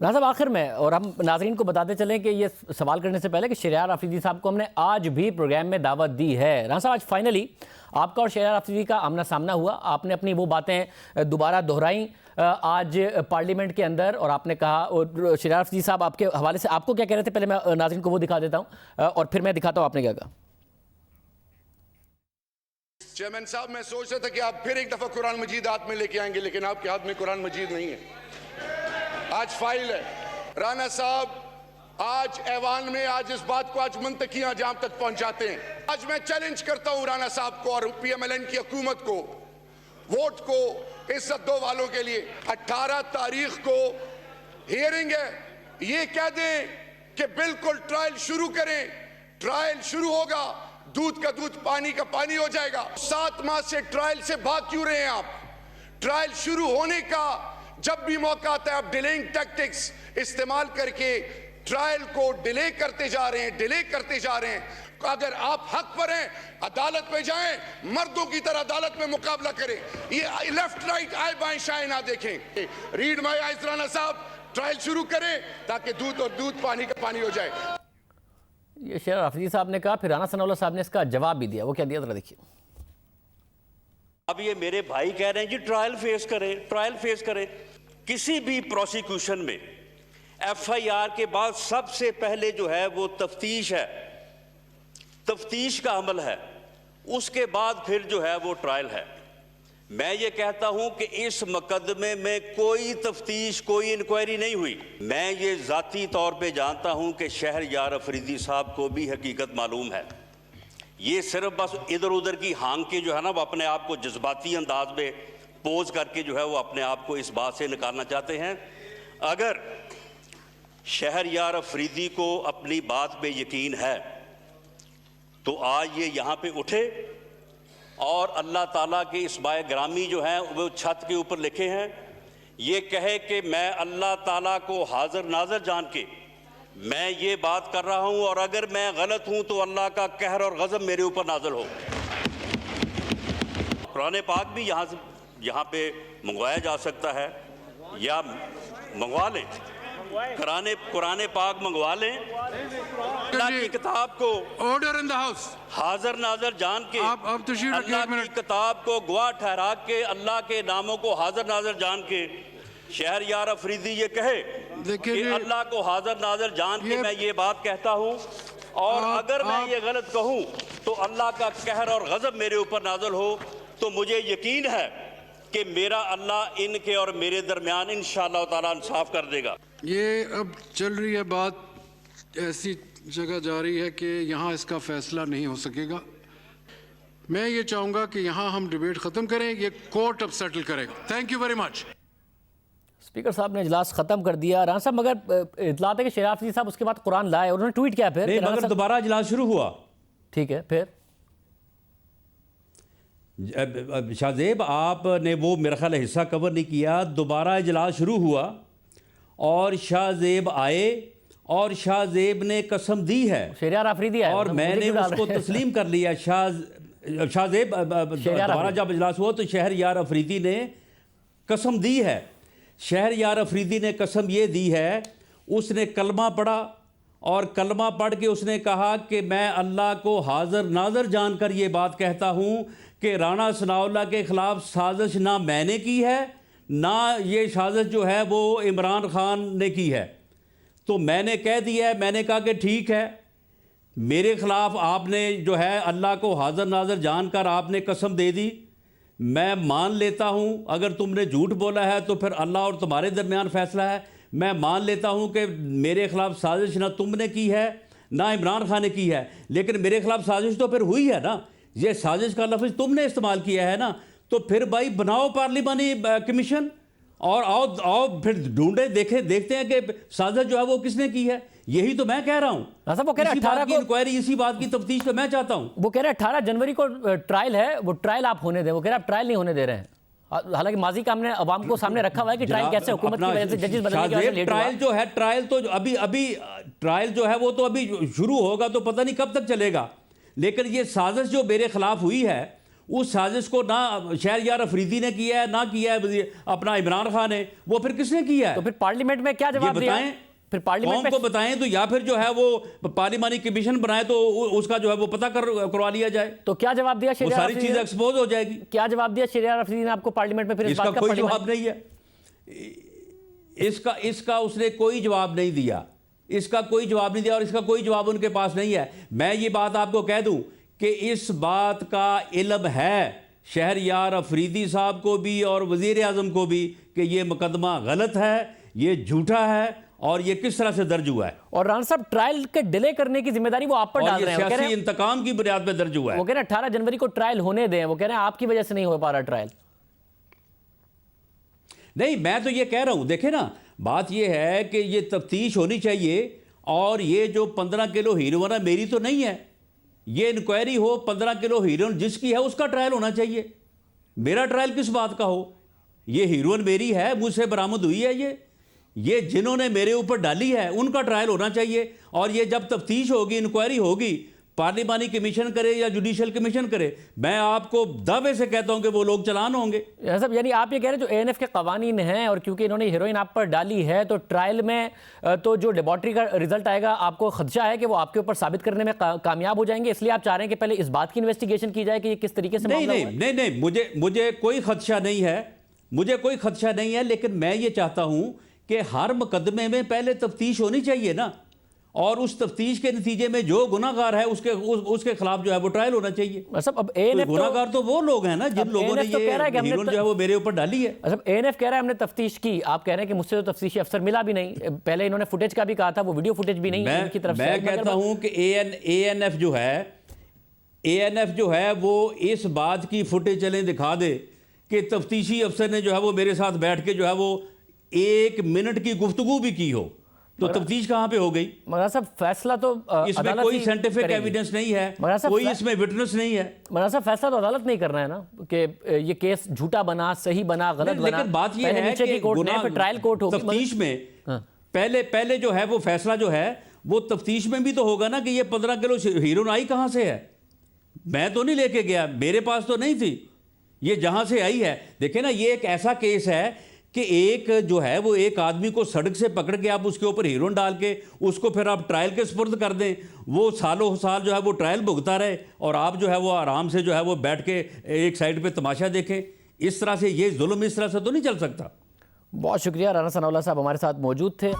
رانا صاحب آخر میں، اور ہم ناظرین کو بتاتے چلیں کہ یہ سوال کرنے سے پہلے کہ شہریار آفریدی صاحب کو ہم نے آج بھی پروگرام میں دعوت دی ہے۔ رانا صاحب آج فائنلی آپ کا اور شہریار آفریدی کا آمنا سامنا ہوا، آپ نے اپنی وہ باتیں دوبارہ دہرائیں آج پارلیمنٹ کے اندر، اور آپ نے کہا، اور شہریار آفریدی صاحب آپ کے حوالے سے آپ کو کیا کہہ رہے تھے، پہلے میں ناظرین کو وہ دکھا دیتا ہوں اور پھر میں دکھاتا ہوں آپ نے کیا کہا۔ چیئرمین صاحب، میں سوچ رہا تھا کہ آپ پھر ایک دفعہ قرآن مجید ہاتھ میں لے کے آئیں گے، لیکن آپ کے ہاتھ میں قرآن مجید نہیں ہے، آج فائل ہے۔ رانا صاحب آج ایوان میں آج اس بات کو آج منطقیاں جہاں تک پہنچاتے ہیں۔ آج میں چیلنج کرتا ہوں رانا صاحب کو اور پی ایم ایل این کی حکومت کو، ووٹ کو عزت دو والوں کے لیے 18 تاریخ کو ہیئرنگ ہے، یہ کہہ دیں کہ بالکل ٹرائل شروع کریں، ٹرائل شروع ہوگا، دودھ کا دودھ پانی کا پانی ہو جائے گا۔ 7 ماہ سے ٹرائل سے بھاگ کیوں رہے ہیں آپ؟ ٹرائل شروع ہونے کا جب بھی موقع آتا ہے آپ ڈیلیئنگ ٹیکٹکس استعمال کر کے ٹرائل کو ڈیلے کرتے جا رہے ہیں۔ اگر آپ حق پر ہیں عدالت پہ جائیں، مردوں کی طرح عدالت میں مقابلہ کریں، یہ لیفٹ رائٹ آئے بائیں شائیں نہ دیکھیں۔ ریڈ مائی آئیز رانا صاحب، ٹرائل شروع کریں تاکہ دودھ اور دودھ پانی کا پانی ہو جائے۔ یہ شہریار آفریدی صاحب نے کہا، پھر رانا ثناء اللہ صاحب نے اس کا جواب بھی دیا، وہ کیا دیا ذرا دیکھیے۔ اب یہ میرے بھائی کہہ رہے ہیں جی ٹرائل فیس کریں۔ کسی بھی پروسیکیوشن میں ایف آئی آر کے بعد سب سے پہلے جو ہے وہ تفتیش ہے، تفتیش کا عمل ہے، اس کے بعد پھر جو ہے وہ ٹرائل ہے۔ میں یہ کہتا ہوں کہ اس مقدمے میں کوئی تفتیش، کوئی انکوائری نہیں ہوئی۔ میں یہ ذاتی طور پہ جانتا ہوں کہ شہریار آفریدی صاحب کو بھی حقیقت معلوم ہے، یہ صرف بس ادھر ادھر کی ہانگ کے جو ہے نا وہ اپنے آپ کو جذباتی انداز میں پوز کر کے جو ہے وہ اپنے آپ کو اس بات سے نکالنا چاہتے ہیں۔ اگر شہریار آفریدی کو اپنی بات پہ یقین ہے تو آج یہ یہاں پہ اٹھے اور اللہ تعالیٰ کے اسماء گرامی جو ہیں وہ چھت کے اوپر لکھے ہیں، یہ کہے کہ میں اللہ تعالیٰ کو حاضر ناظر جان کے میں یہ بات کر رہا ہوں، اور اگر میں غلط ہوں تو اللہ کا قہر اور غضب میرے اوپر نازل ہو۔ قرآن پاک بھی یہاں پہ منگوایا جا سکتا ہے، یا منگوا لیں، قرآن پاک منگوا لیں، اللہ کی کتاب کو آرڈر ان دی ہاؤس حاضر ناظر جان کے، اللہ کی کتاب کو گواہ ٹھہرا کے، اللہ کے ناموں کو حاضر ناظر جان کے شہریار آفریدی یہ کہے کہ اللہ کو حاضر ناظر جان کے میں یہ بات کہتا ہوں، اور اگر میں یہ غلط کہوں تو اللہ کا قہر اور غضب میرے اوپر نازل ہو، تو مجھے یقین ہے کہ میرا اللہ ان کے اور میرے درمیان انشاءاللہ تعالیٰ انصاف کر دے گا۔ یہ اب چل رہی ہے بات، ایسی جگہ جا رہی ہے کہ یہاں اس کا فیصلہ نہیں ہو سکے گا۔ میں یہ چاہوں گا کہ یہاں ہم ڈیبیٹ ختم کریں، یہ کورٹ اب سیٹل کرے گا۔ Thank you very much. Speaker صاحب نے اجلاس ختم کر دیا۔ رانا صاحب مگر اطلاعات ہے کہ شہریار آفریدی صاحب اس کے بعد قرآن لائے، اور انہوں نے ٹویٹ کیا پھر؟ نہیں، مگر دوبارہ اجلاس شروع ہوا۔ ٹھیک ہے، پھر شاہ زیب آپ نے وہ میرا خیال ہے حصہ کور نہیں کیا۔ دوبارہ اجلاس شروع ہوا اور شاہ زیب آئے اور شاہ زیب نے قسم دی ہے، شہریار آفریدی آئے، اور میں نے اس کو تسلیم کر لیا۔ شاہ زیب دوبارہ جب اجلاس ہوا تو شہریار آفریدی نے قسم دی ہے، شہریار آفریدی نے قسم یہ دی ہے، اس نے کلمہ پڑھا، اور کلمہ پڑھ کے اس نے کہا کہ میں اللہ کو حاضر ناظر جان کر یہ بات کہتا ہوں کہ رانا ثناء اللہ کے خلاف سازش نہ میں نے کی ہے، نہ یہ سازش جو ہے وہ عمران خان نے کی ہے۔ تو میں نے کہہ دیا ہے، میں نے کہا کہ ٹھیک ہے، میرے خلاف آپ نے جو ہے اللہ کو حاضر ناظر جان کر آپ نے قسم دے دی، میں مان لیتا ہوں۔ اگر تم نے جھوٹ بولا ہے تو پھر اللہ اور تمہارے درمیان فیصلہ ہے۔ میں مان لیتا ہوں کہ میرے خلاف سازش نہ تم نے کی ہے نہ عمران خان نے کی ہے، لیکن میرے خلاف سازش تو پھر ہوئی ہے نا، یہ سازش کا لفظ تم نے استعمال کیا ہے نا، تو پھر بھائی بناؤ پارلیمانی کمیشن، اور آؤ پھر ڈھونڈے دیکھتے ہیں کہ سازش جو ہے وہ کس نے کی ہے۔ یہی تو میں کہہ رہا ہوں۔ وہ کہہ رہے ہیں 18 کو انکوائری، اسی بات کی تفتیش تو میں چاہتا ہوں۔ وہ کہہ رہے ہیں 18 جنوری کو ٹرائل ہے، وہ ٹرائل آپ ہونے دیں، وہ کہہ رہے ہیں آپ ٹرائل نہیں ہونے دے رہے ہیں، حالانکہ ماضی کا ہم نے عوام کو سامنے رکھا ہوا ہے کہ ٹرائل کیسے حکومت کی وجہ سے ججز بدلنے کی وجہ سے لیٹ ہوا۔ ٹرائل جو ہے، ٹرائل تو ابھی ٹرائل جو ہے وہ تو ابھی شروع ہوگا، تو پتہ نہیں کب تک چلے گا، لیکن یہ سازش جو میرے خلاف ہوئی ہے اس سازش کو نہ شہریار افریدی نے کیا ہے نہ کیا ہے اپنا عمران خان نے، وہ پھر کس نے کیا ہے؟ تو پھر پارلیمنٹ میں کیا جواب دیا؟ بتائیں، پھر پارلیمنٹ قوم میں کو بتائیں تو، یا پھر جو ہے وہ پارلیمانی کمیشن بنائے تو اس کا جو ہے وہ پتہ کروا لیا جائے، تو کیا جواب دیا وہ شہریار ساری افریدی چیز نے؟ ایکسپوز ہو جائے گی۔ کیا جواب دیا شہریار افریدی نے آپ کو پارلیمنٹ میں؟ پھر اس اس کا بات کا کوئی جواب نہیں ہے، اس کا اس نے کوئی جواب نہیں دیا، اس کا کوئی جواب نہیں دیا، اور اس کا کوئی جواب ان کے پاس نہیں ہے۔ میں یہ بات آپ کو کہہ دوں کہ اس بات کا علم ہے شہریار افریدی صاحب کو بھی اور وزیر اعظم کو بھی کہ یہ مقدمہ غلط ہے، یہ جھوٹا ہے، اور یہ کس طرح سے درج ہوا ہے، اور رانا صاحب ٹرائل کے ڈیلے کرنے کی ذمہ داری وہ آپ پر اور ڈال یہ رہے ہیں۔ وہ کہہ رہے سیاسی ہیں انتقام کی بنیاد پہ درج ہوا ہے۔ وہ کہہ رہے ہیں 18 جنوری کو ٹرائل ہونے دیں، وہ کہہ رہے ہیں آپ کی وجہ سے نہیں ہو پا رہا ٹرائل۔ نہیں، میں تو یہ کہہ رہا ہوں، دیکھیں نا، بات یہ ہے کہ یہ تفتیش ہونی چاہیے، اور یہ جو 15 کلو ہیروئن ہے میری تو نہیں ہے، یہ انکوائری ہو، 15 کلو ہیروئن جس کی ہے اس کا ٹرائل ہونا چاہیے، میرا ٹرائل کس بات کا ہو؟ یہ ہیروئن میری ہے، مجھ سے برآمد ہوئی ہے، یہ جنہوں نے میرے اوپر ڈالی ہے ان کا ٹرائل ہونا چاہیے، اور یہ جب تفتیش ہوگی، انکوائری ہوگی، پارلیمانی کمیشن کرے یا جوڈیشل کمیشن کرے، میں آپ کو دعوے سے کہتا ہوں کہ وہ لوگ چلان ہوں گے۔ صاحب یعنی آپ یہ کہہ رہے ہیں جو اے این ایف کے قوانین ہیں، اور کیونکہ انہوں نے ہیروئن آپ پر ڈالی ہے تو ٹرائل میں تو جو لیبارٹری کا رزلٹ آئے گا آپ کو خدشہ ہے کہ وہ آپ کے اوپر ثابت کرنے میں کامیاب ہو جائیں گے، اس لیے آپ چاہ رہے ہیں کہ پہلے اس بات کی انویسٹیگیشن کی جائے کہ یہ کس طریقے سے معاملہ ہوا ہے؟ نہیں، مجھے کوئی خدشہ نہیں ہے، مجھے کوئی خدشہ نہیں ہے، لیکن میں یہ چاہتا ہوں کہ ہر مقدمے میں پہلے تفتیش ہونی چاہیے نا، اور اس تفتیش کے نتیجے میں جو گناہ گار ہے اس کے خلاف جو ہے وہ ٹرائل ہونا چاہیے۔ اب اے این ایف گناہ گار تو وہ لوگ ہیں نا جن لوگوں نے یہ ہیروئن جو ہے وہ میرے اوپر ڈالی ہے۔ اے این ایف کہہ رہا ہے ہم نے تفتیش کی، آپ کہہ رہے ہیں کہ مجھ سے تو تفتیشی افسر ملا بھی نہیں، پہلے انہوں نے فوٹیج کا بھی کہا تھا، وہ ویڈیو فوٹیج بھی نہیں ان کی طرف سے۔ میں کہتا ہوں کہ اے این ایف جو ہے وہ اس بات کی فوٹیج چلیں دکھا دے کہ تفتیشی افسر نے جو ہے وہ میرے ساتھ بیٹھ کے جو ہے وہ 1 منٹ کی گفتگو بھی کی ہو، تو تفتیش کہاں پہ ہو گئی؟ مولانا صاحب فیصلہ تو اس میں کوئی سائنٹیفک ایویڈنس نہیں ہے، کوئی اس میں وٹنس نہیں ہے۔ مولانا صاحب فیصلہ تو عدالت نہیں کرنا ہے نا کہ یہ کیس جھوٹا بنا، صحیح بنا، غلط بنا، لیکن بات یہ پہلے ہے نیچے کی کہ کورٹ نے پھر ٹرائل کورٹ ہوگی۔ تفتیش میں پہلے جو ہے وہ فیصلہ جو ہے وہ تفتیش میں بھی تو ہوگا نا کہ یہ 15 کلو ہیروئن آئی کہاں سے ہے؟ میں تو نہیں لے کے گیا، میرے پاس تو نہیں تھی، یہ جہاں سے آئی ہے۔ دیکھیں نا، یہ ایک ایسا کیس ہے کہ ایک جو ہے وہ ایک آدمی کو سڑک سے پکڑ کے آپ اس کے اوپر ہیروئن ڈال کے اس کو پھر آپ ٹرائل کے سپرد کر دیں، وہ سالوں سال جو ہے وہ ٹرائل بھگتا رہے، اور آپ جو ہے وہ آرام سے جو ہے وہ بیٹھ کے ایک سائڈ پہ تماشا دیکھیں۔ اس طرح سے یہ ظلم اس طرح سے تو نہیں چل سکتا۔ بہت شکریہ، رانا ثناء اللہ صاحب ہمارے ساتھ موجود تھے۔